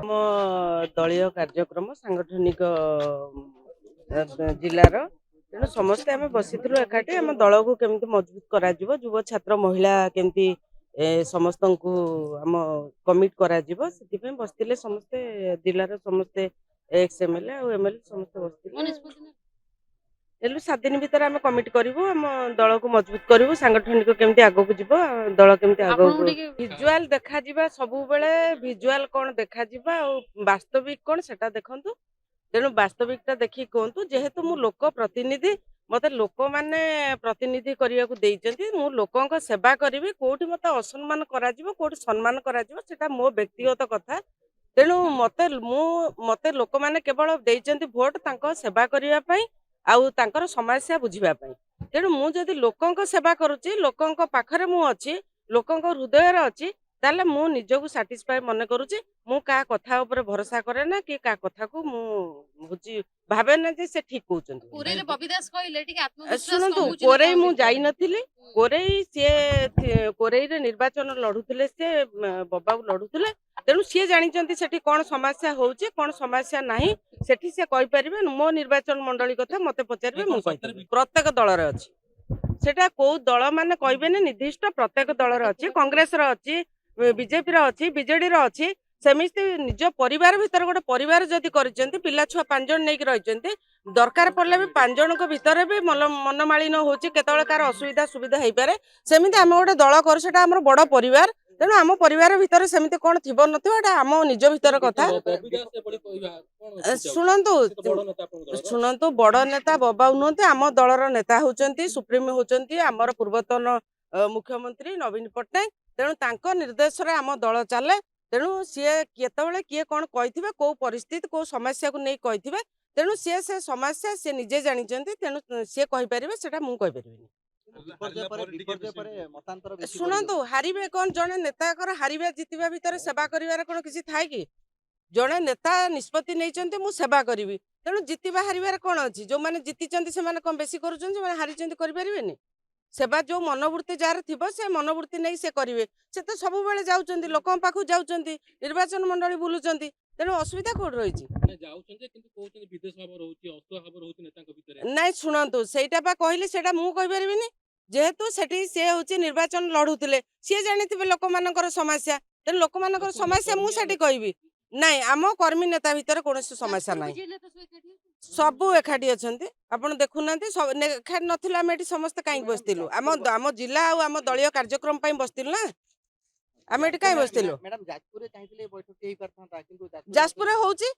ଆମ ଦଳୀୟ କାର୍ଯ୍ୟକ୍ରମ ସାଂଗଠନିକ ଜିଲ୍ଲାର ତେଣୁ ସମସ୍ତେ ଆମେ ବସିଥିଲୁ ଏକାଠି ଆମ ଦଳକୁ କେମିତି ମଜବୁତ କରାଯିବ ଯୁବ ଛାତ୍ର ମହିଳା କେମିତି ସମସ୍ତଙ୍କୁ ଆମ କମିଟ୍ କରାଯିବ ସେଥିପାଇଁ ବସିଥିଲେ ସମସ୍ତେ ଜିଲ୍ଲାର ସମସ୍ତେ ଏକ୍ସ ଏମଏଲଏ ଆଉ ଏମଏଲଏ ସମସ୍ତେ ବସିଥିଲେ। ହେଲୁ 7 ଦିନ ଭିତରେ ଆମେ କମିଟ୍ କରିବୁ ଆମ ଦଳକୁ ମଜବୁତ କରିବୁ ସାଂଗଠନିକ କେମିତି ଆଗକୁ ଯିବ ଦଳ କେମିତି ଆଗକୁ ଭିଜୁଆଲ ଦେଖାଯିବା ସବୁବେଳେ ଭିଜୁଆଲ କଣ ଦେଖାଯିବା ଆଉ ବାସ୍ତବିକ କଣ ସେଟା ଦେଖନ୍ତୁ ତେଣୁ ବାସ୍ତବିକଟା ଦେଖି କୁହନ୍ତୁ ଯେହେତୁ ମୁଁ ଲୋକ ପ୍ରତିନିଧି ମତେ ଲୋକମାନେ ପ୍ରତିନିଧି କରିବାକୁ ଦେଇଛନ୍ତି ମୁଁ ଲୋକଙ୍କ ସେବା କରିବି କୋଉଠି ମତେ ଅସମ୍ମାନ କରାଯିବ କୋଉଠି ସମ୍ମାନ କରାଯିବ ସେଟା ମୋ ବ୍ୟକ୍ତିଗତ କଥା ତେଣୁ ମତେ ଲୋକମାନେ କେବଳ ଦେଇଛନ୍ତି ଭୋଟ ତାଙ୍କ ସେବା କରିବା ପାଇଁ ଆଉ ତାଙ୍କର ସମସ୍ୟା ବୁଝିବା ପାଇଁ ତେଣୁ ମୁଁ ଯଦି ଲୋକଙ୍କ ସେବା କରୁଛି ଲୋକଙ୍କ ପାଖରେ ମୁଁ ଅଛି ଲୋକଙ୍କ ହୃଦୟରେ ଅଛି ତାହେଲେ ମୁଁ ନିଜକୁ ସାଟିସ୍ଫାଏ ମନେ କରୁଛି ମୁଁ କାହା କଥା ଉପରେ ଭରସା କରେ ନା କି କାହା କଥାକୁ ମୁଁ ହଉଛି ଭାବେ ନା ଯେ ସେ ଠିକ କହୁଛନ୍ତି ଶୁଣନ୍ତୁ କୋରେଇ ମୁଁ ଯାଇନଥିଲି କୋରେଇ ସିଏ କୋରେଇରେ ନିର୍ବାଚନ ଲଢୁଥିଲେ ସେ ବବାବୁ ଲଢୁଥିଲେ ତେଣୁ ସିଏ ଜାଣିଛନ୍ତି ସେଠି କଣ ସମସ୍ୟା ହଉଛି କଣ ସମସ୍ୟା ନାହିଁ ସେଠି ସେ କହିପାରିବେ ମୋ ନିର୍ବାଚନ ମଣ୍ଡଳୀ କଥା ମତେ ପଚାରିବେ ମୁଁ କହିପାରିବି ପ୍ରତ୍ୟେକ ଦଳରେ ଅଛି ସେଟା କୋଉ ଦଳ ମାନେ କହିବେନି ନିର୍ଦ୍ଦିଷ୍ଟ ପ୍ରତ୍ୟେକ ଦଳର ଅଛି କଂଗ୍ରେସର ଅଛି ବିଜେପିର ଅଛି ବିଜେଡିର ଅଛି ସେମିତି ନିଜ ପରିବାର ଭିତରେ ଗୋଟେ ପରିବାର ଯଦି କରିଛନ୍ତି ପିଲା ଛୁଆ 5 ଜଣ ନେଇକି ରହିଛନ୍ତି ଦରକାର ପଡ଼ିଲେ ବି 5 ଜଣଙ୍କ ଭିତରେ ବି ମନମାଳିନ ହଉଛି କେତେବେଳେ କାହାର ଅସୁବିଧା ସୁବିଧା ହେଇପାରେ ସେମିତି ଆମେ ଗୋଟେ ଦଳ କରୁ ସେଟା ଆମର ବଡ ପରିବାର ତେଣୁ ଆମ ପରିବାର ଭିତରେ ସେମିତି କଣ ଥିବ ନଥିବ ଏଟା ଆମ ନିଜ ଭିତର କଥା ଶୁଣନ୍ତୁ ବଡ ନେତା ବବାଉ ନୁହନ୍ତି ଆମ ଦଳର ନେତା ହଉଛନ୍ତି ସୁପ୍ରିମ ହଉଛନ୍ତି ଆମର ପୂର୍ବତନ ମୁଖ୍ୟମନ୍ତ୍ରୀ ନବୀନ ପଟ୍ଟନାୟକ ତେଣୁ ତାଙ୍କ ନିର୍ଦ୍ଦେଶରେ ଆମ ଦଳ ଚାଲେ ତେଣୁ ସିଏ କେତେବେଳେ କିଏ କଣ କହିଥିବେ କୋଉ ପରିସ୍ଥିତି କୋଉ ସମସ୍ୟାକୁ ନେଇ କହିଥିବେ ତେଣୁ ସିଏ ସେ ସମସ୍ୟା ସିଏ ନିଜେ ଜାଣିଛନ୍ତି ତେଣୁ ସିଏ କହିପାରିବେ ସେଟା ମୁଁ କହିପାରିବିନି ଶୁଣନ୍ତୁ ହାରିବେ କଣ ଜଣେ ନେତାଙ୍କର ହାରିବା ଜିତିବା ଭିତରେ ସେବା କରିବାର କଣ କିଛି ଥାଏ କି ଜଣେ ନେତା ନିଷ୍ପତ୍ତି ନେଇଛନ୍ତି ମୁଁ ସେବା କରିବି ତେଣୁ ଜିତିବା ହାରିବାରେ କଣ ଅଛି ଯୋଉମାନେ ଜିତିଛନ୍ତି ସେମାନେ କଣ ବେଶୀ କରୁଛନ୍ତି ସେମାନେ ହାରିଛନ୍ତି କରିପାରିବେନି ସେବା ଯୋଉ ମନୋବୃତ୍ତି ଯାହାର ଥିବ ସେ ମନୋବୃତ୍ତି ନେଇ ସେ କରିବେ ସେ ତ ସବୁବେଳେ ଯାଉଛନ୍ତି ଲୋକଙ୍କ ପାଖକୁ ଯାଉଛନ୍ତି ନିର୍ବାଚନ ମଣ୍ଡଳୀ ବୁଲୁଛନ୍ତି ତେଣୁ ଅସୁବିଧା କୋଉଠି ରହିଛି ନାଇଁ ଶୁଣନ୍ତୁ ସେଇଟା ବା କହିଲି ସେଇଟା ମୁଁ କହିପାରିବିନି ଯେହେତୁ ସେଠି ସେ ହଉଛି ନିର୍ବାଚନ ଲଢୁଥିଲେ ସିଏ ଜାଣିଥିବେ ଲୋକମାନଙ୍କର ସମସ୍ୟା ତେଣୁ ଲୋକମାନଙ୍କର ସମସ୍ୟା ମୁଁ ସେଠି କହିବି ନାଇଁ ଆମ କର୍ମୀ ନେତା ଭିତରେ କୌଣସି ସମସ୍ୟା ନାହିଁ ସବୁ ଏକାଠି ଅଛନ୍ତି ଆପଣ ଦେଖୁନାହାନ୍ତି ଏକାଠି ନଥିଲେ ଆମେ ଏଠି ସମସ୍ତେ କାହିଁକି ବସିଥିଲୁ ଆମ ଜିଲ୍ଲା ଆଉ ଆମ ଦଳୀୟ କାର୍ଯ୍ୟକ୍ରମ ପାଇଁ ବସିଥିଲୁ ନା ଆମେ ଏଠି କାହିଁ ବସିଥିଲୁ ଯାଜପୁରରେ ହଉଛି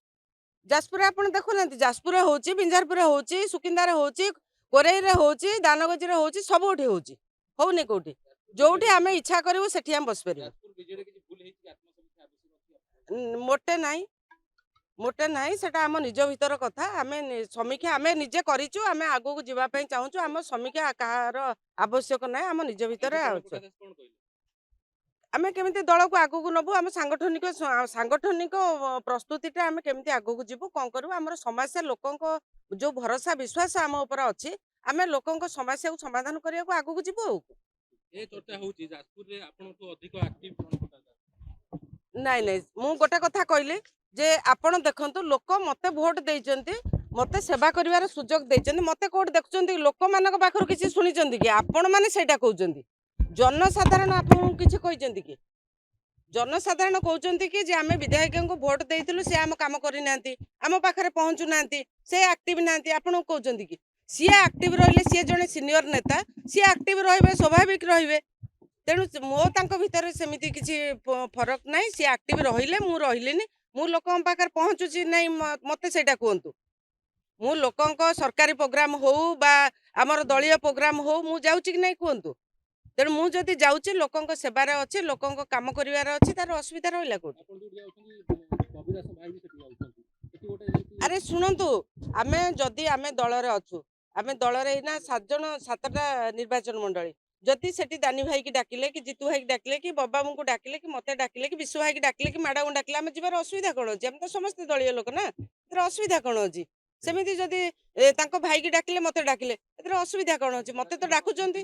ଯାଜପୁରରେ ଆପଣ ଦେଖୁନାହାନ୍ତି ଯାଜପୁରରେ ହଉଛି ବିଞ୍ଜାରପୁରରେ ହଉଛି ସୁକିନ୍ଦାରେ ହଉଛି କୋରେଇରେ ହଉଛି ଦାନଗଞ୍ଜରେ ହଉଛି ସବୁଠି ହଉଛି ହଉନି କୋଉଠି ଯୋଉଠି ଆମେ ଇଚ୍ଛା କରିବୁ ସେଠି ଆମେ ବସିପାରିବୁ ମୋଟେ ନାହିଁ ସେଟା ଆମ ନିଜ ଭିତର କଥା ଆମେ ସମୀକ୍ଷା ଆମେ ନିଜେ କରିଛୁ ଆମେ ଆଗକୁ ଯିବା ପାଇଁ ଚାହୁଁଛୁ ଆମ ସମୀକ୍ଷା କାହାର ଆବଶ୍ୟକ ନାହିଁ ଆମ ନିଜ ଭିତରେ ଆମେ କେମିତି ଦଳକୁ ଆଗକୁ ନବୁ ଆମ ସାଂଗଠନିକ ପ୍ରସ୍ତୁତିଟା ଆମେ କେମିତି ଆଗକୁ ଯିବୁ କଣ କରିବୁ ଆମର ସମସ୍ୟା ଲୋକଙ୍କ ଯୋଉ ଭରସା ବିଶ୍ୱାସ ଆମ ଉପରେ ଅଛି ଆମେ ଲୋକଙ୍କ ସମସ୍ୟାକୁ ସମାଧାନ କରିବାକୁ ଆଗକୁ ଯିବୁ ଆଉ ନାଇଁ ମୁଁ ଗୋଟେ କଥା କହିଲି ଯେ ଆପଣ ଦେଖନ୍ତୁ ଲୋକ ମତେ ଭୋଟ ଦେଇଛନ୍ତି ମତେ ସେବା କରିବାର ସୁଯୋଗ ଦେଇଛନ୍ତି ମତେ କୋଉଠି ଦେଖୁଛନ୍ତି ଲୋକମାନଙ୍କ ପାଖରୁ କିଛି ଶୁଣିଛନ୍ତି କି ଆପଣ ମାନେ ସେଇଟା କହୁଛନ୍ତି ଜନସାଧାରଣ ଆପଣଙ୍କୁ କିଛି କହିଛନ୍ତି କି ଜନସାଧାରଣ କହୁଛନ୍ତି କି ଯେ ଆମେ ବିଧାୟକଙ୍କୁ ଭୋଟ ଦେଇଥିଲୁ ସେ ଆମ କାମ କରିନାହାନ୍ତି ଆମ ପାଖରେ ପହଞ୍ଚୁନାହାନ୍ତି ସେ ଆକ୍ଟିଭ ନାହାନ୍ତି ଆପଣଙ୍କୁ କହୁଛନ୍ତି କି ସିଏ ଆକ୍ଟିଭ ରହିଲେ ସିଏ ଜଣେ ସିନିୟର ନେତା ସିଏ ଆକ୍ଟିଭ ରହିବେ ସ୍ୱାଭାବିକ ରହିବେ ତେଣୁ ମୋ ତାଙ୍କ ଭିତରେ ସେମିତି କିଛି ଫରକ ନାହିଁ ସିଏ ଆକ୍ଟିଭ ରହିଲେ ମୁଁ ରହିଲିନି ମୁଁ ଲୋକଙ୍କ ପାଖରେ ପହଞ୍ଚୁଛି ନାଇଁ ମତେ ସେଇଟା କୁହନ୍ତୁ ମୁଁ ଲୋକଙ୍କ ସରକାରୀ ପ୍ରୋଗ୍ରାମ ହଉ ବା ଆମର ଦଳୀୟ ପ୍ରୋଗ୍ରାମ ହଉ ମୁଁ ଯାଉଛି କି ନାଇଁ କୁହନ୍ତୁ ତେଣୁ ମୁଁ ଯଦି ଯାଉଛି ଲୋକଙ୍କ ସେବାରେ ଅଛି ଲୋକଙ୍କ କାମ କରିବାର ଅଛି ତାର ଅସୁବିଧା ରହିଲା କୋଉଠି ଆରେ ଶୁଣନ୍ତୁ ଆମେ ଦଳରେ ଅଛୁ ଆମେ ଦଳରେ ଏଇନା 7ଟା ନିର୍ବାଚନ ମଣ୍ଡଳୀ ଯଦି ସେଠି ଦାନି ଭାଇକି ଡାକିଲେ କି ଜିତୁ ଭାଇକି ଡାକିଲେ କି ବବାବୁଙ୍କୁ ଡାକିଲେ କି ମତେ ଡାକିଲେ କି ବିଶ୍ୱ ଭାଇକି ଡାକିଲେ କି ମ୍ୟାଡାମଙ୍କୁ ଡାକିଲେ ଆମେ ଯିବାର ଅସୁବିଧା କଣ ଅଛି ଆମେ ତ ସମସ୍ତେ ଦଳୀୟ ଲୋକ ନା ଏଥିରେ ଅସୁବିଧା କଣ ଅଛି ସେମିତି ଯଦି ତାଙ୍କ ଭାଇକି ଡାକିଲେ ମତେ ଡାକିଲେ ଏଥିରେ ଅସୁବିଧା କଣ ଅଛି ମତେ ତ ଡାକୁଛନ୍ତି